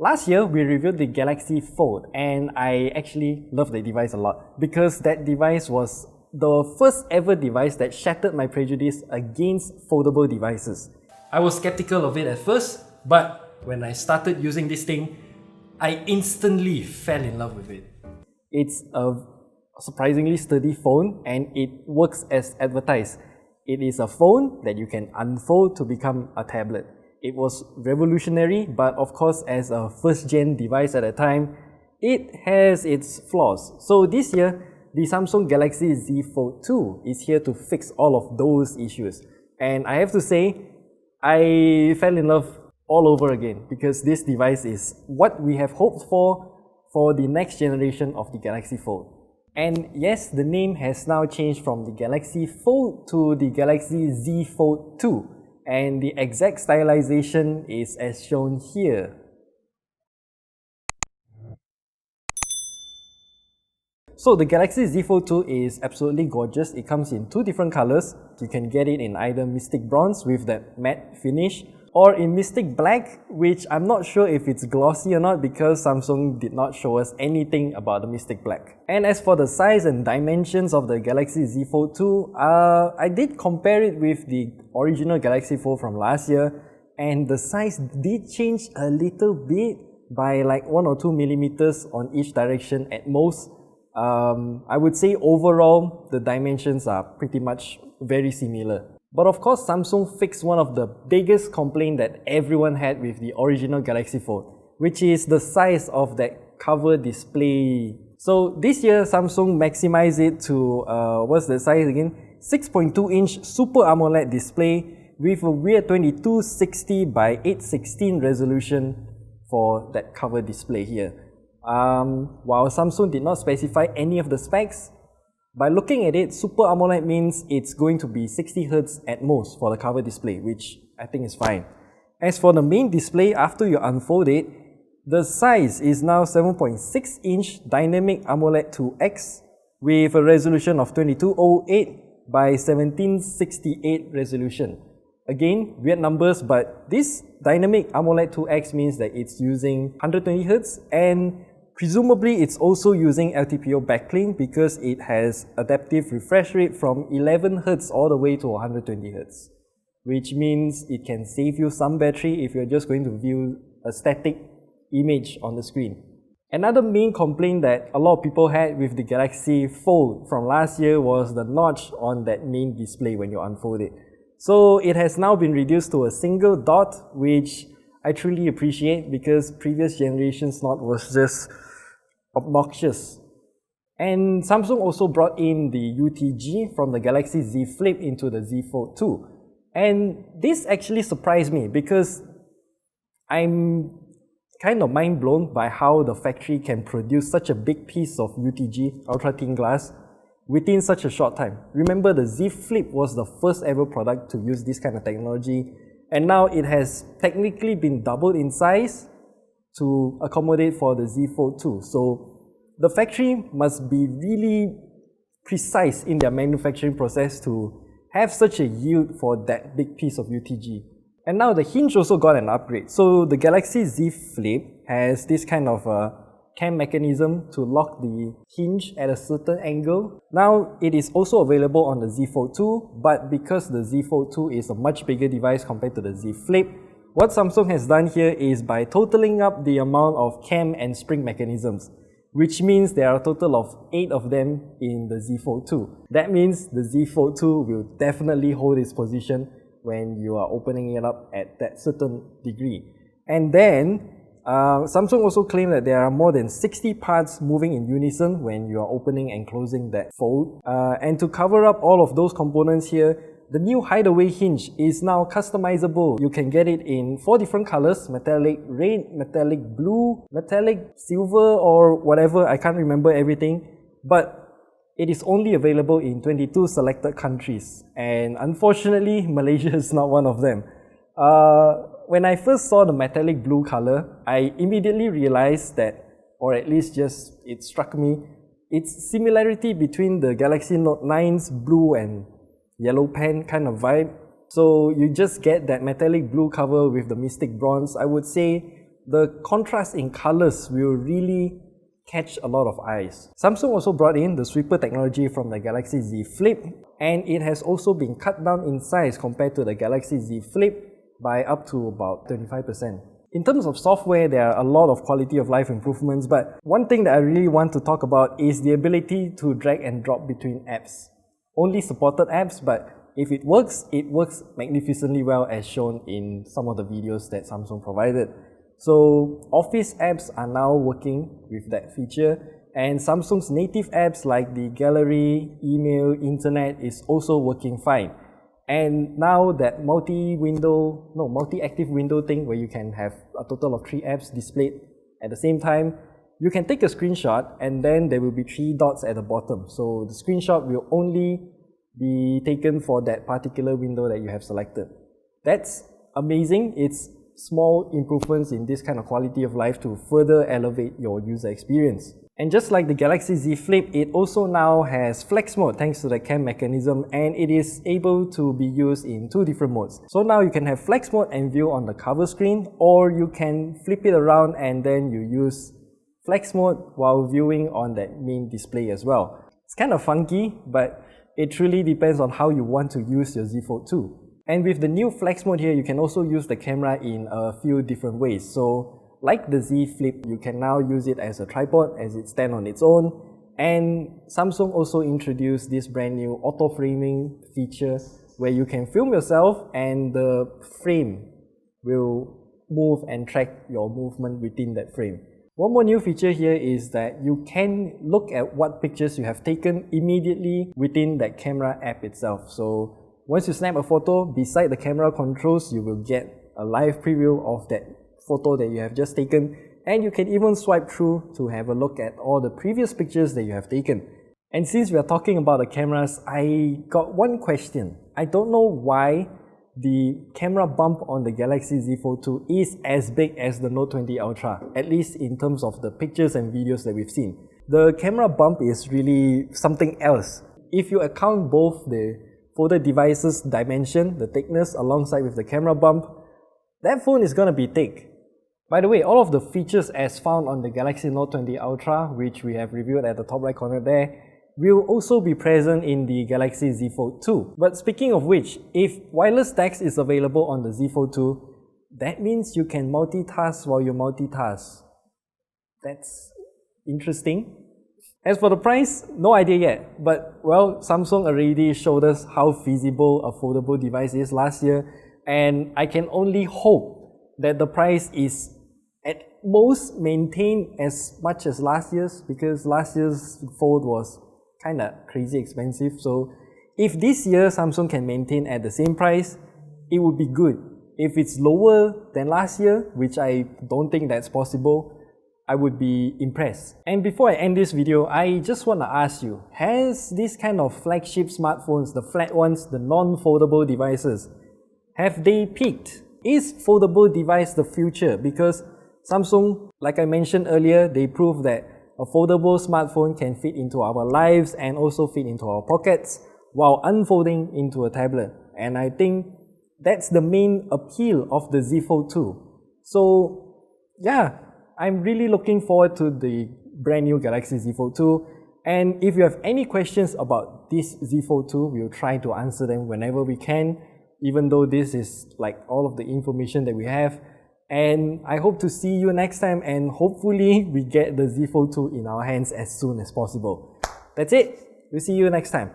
Last year, we reviewed the Galaxy Fold, and I actually love the device a lot because that device was the first ever device that shattered my prejudice against foldable devices. I was skeptical of it at first, but when I started using this thing, I instantly fell in love with it. It's a surprisingly sturdy phone and it works as advertised. It is a phone that you can unfold to become a tablet. It was revolutionary, but of course as a first-gen device at the time, it has its flaws. So this year, the Samsung Galaxy Z Fold2 is here to fix all of those issues. And I have to say, I fell in love all over again because this device is what we have hoped for the next generation of the Galaxy Fold. And yes, the name has now changed from the Galaxy Fold to the Galaxy Z Fold2. And the exact stylization is as shown here. So the Galaxy Z Fold2 is absolutely gorgeous. It comes in two different colors. You can get it in either Mystic Bronze with that matte finish, or in Mystic Black, which I'm not sure if it's glossy or not because Samsung did not show us anything about the Mystic Black. And as for the size and dimensions of the Galaxy Z Fold2, I did compare it with the original Galaxy Fold from last year, and the size did change a little bit by like 1 or 2 millimeters on each direction at most. I would say overall, the dimensions are pretty much very similar. But of course, Samsung fixed one of the biggest complaints that everyone had with the original Galaxy Fold, which is the size of that cover display. So this year, Samsung maximized it to, what's the size again? 6.2-inch Super AMOLED display with a weird 2260 by 816 resolution for that cover display here. While Samsung did not specify any of the specs, by looking at it, Super AMOLED means it's going to be 60Hz at most for the cover display, which I think is fine. As for the main display, after you unfold it, the size is now 7.6-inch Dynamic AMOLED 2X with a resolution of 2208 by 1768 resolution. Again, weird numbers, but this Dynamic AMOLED 2X means that it's using 120Hz and presumably it's also using LTPO backlink because it has adaptive refresh rate from 11Hz all the way to 120Hz, which means it can save you some battery if you're just going to view a static image on the screen. Another main complaint that a lot of people had with the Galaxy Fold from last year was the notch on that main display when you unfold it. So it has now been reduced to a single dot, which I truly appreciate because previous generation's notch was just obnoxious. And Samsung also brought in the UTG from the Galaxy Z Flip into the Z Fold 2. And this actually surprised me because I'm kind of mind blown by how the factory can produce such a big piece of UTG, ultra thin glass, within such a short time. Remember, the Z Flip was the first ever product to use this kind of technology, and now it has technically been doubled in size to accommodate for the Z Fold 2. So the factory must be really precise in their manufacturing process to have such a yield for that big piece of UTG. And now the hinge also got an upgrade. So the Galaxy Z Flip has this kind of cam mechanism to lock the hinge at a certain angle. Now it is also available on the Z Fold 2, but because the Z Fold 2 is a much bigger device compared to the Z Flip, what Samsung has done here is by totaling up the amount of cam and spring mechanisms, which means there are a total of 8 of them in the Z Fold 2. That means the Z Fold 2 will definitely hold its position when you are opening it up at that certain degree. And then, Samsung also claimed that there are more than 60 parts moving in unison when you are opening and closing that fold. And to cover up all of those components here, the new hideaway hinge is now customizable. You can get it in 4 different colors: metallic red, metallic blue, metallic silver, or whatever. I can't remember everything. But it is only available in 22 selected countries. And unfortunately, Malaysia is not one of them. When I first saw the metallic blue color, I immediately realized that, or at least just it struck me, its similarity between the Galaxy Note 9's blue and yellow pen kind of vibe. So you just get that metallic blue cover with the Mystic Bronze. I would say the contrast in colors will really catch a lot of eyes. Samsung also brought in the sweeper technology from the Galaxy Z Flip, and it has also been cut down in size compared to the Galaxy Z Flip by up to about 25%. In terms of software, there are a lot of quality of life improvements, but one thing that I really want to talk about is the ability to drag and drop between apps. Only supported apps, but if it works magnificently well as shown in some of the videos that Samsung provided. So Office apps are now working with that feature, and Samsung's native apps like the Gallery, Email, Internet is also working fine. And now that multi-active window thing where you can have a total of 3 apps displayed at the same time, you can take a screenshot and then there will be 3 dots at the bottom. So the screenshot will only be taken for that particular window that you have selected. That's amazing. It's small improvements in this kind of quality of life to further elevate your user experience. And just like the Galaxy Z Flip, it also now has flex mode thanks to the cam mechanism, and it is able to be used in 2 different modes. So now you can have flex mode and view on the cover screen, or you can flip it around and then you use flex mode while viewing on that main display as well. It's kind of funky, but it truly depends on how you want to use your Z Fold 2. And with the new flex mode here, you can also use the camera in a few different ways. So like the Z Flip, you can now use it as a tripod as it stands on its own. And Samsung also introduced this brand new auto framing feature where you can film yourself and the frame will move and track your movement within that frame. One more new feature here is that you can look at what pictures you have taken immediately within that camera app itself. So once you snap a photo, beside the camera controls, you will get a live preview of that photo that you have just taken, and you can even swipe through to have a look at all the previous pictures that you have taken. And since we are talking about the cameras, I got one question. I don't know why the camera bump on the Galaxy Z Fold 2 is as big as the Note 20 Ultra, at least in terms of the pictures and videos that we've seen. The camera bump is really something else. If you account both the folded device's dimension, the thickness, alongside with the camera bump, that phone is gonna be thick. By the way, all of the features as found on the Galaxy Note 20 Ultra, which we have reviewed at the top right corner there, will also be present in the Galaxy Z Fold 2. But speaking of which, if wireless text is available on the Z Fold 2, that means you can multitask while you multitask. That's interesting. As for the price, no idea yet, but well, Samsung already showed us how feasible a foldable device is last year, and I can only hope that the price is at most maintained as much as last year's, because last year's Fold was kinda crazy expensive. So if this year Samsung can maintain at the same price, it would be good. If it's lower than last year, which I don't think that's possible, I would be impressed. And before I end this video, I just want to ask you, has this kind of flagship smartphones, the flat ones, the non-foldable devices, have they peaked? Is foldable device the future? Because Samsung, like I mentioned earlier, they proved that a foldable smartphone can fit into our lives and also fit into our pockets while unfolding into a tablet. And I think that's the main appeal of the Z Fold 2. So yeah, I'm really looking forward to the brand new Galaxy Z Fold 2. And if you have any questions about this Z Fold 2, we'll try to answer them whenever we can, even though this is like all of the information that we have. And I hope to see you next time, and hopefully we get the Z Fold 2 in our hands as soon as possible. That's it. We'll see you next time.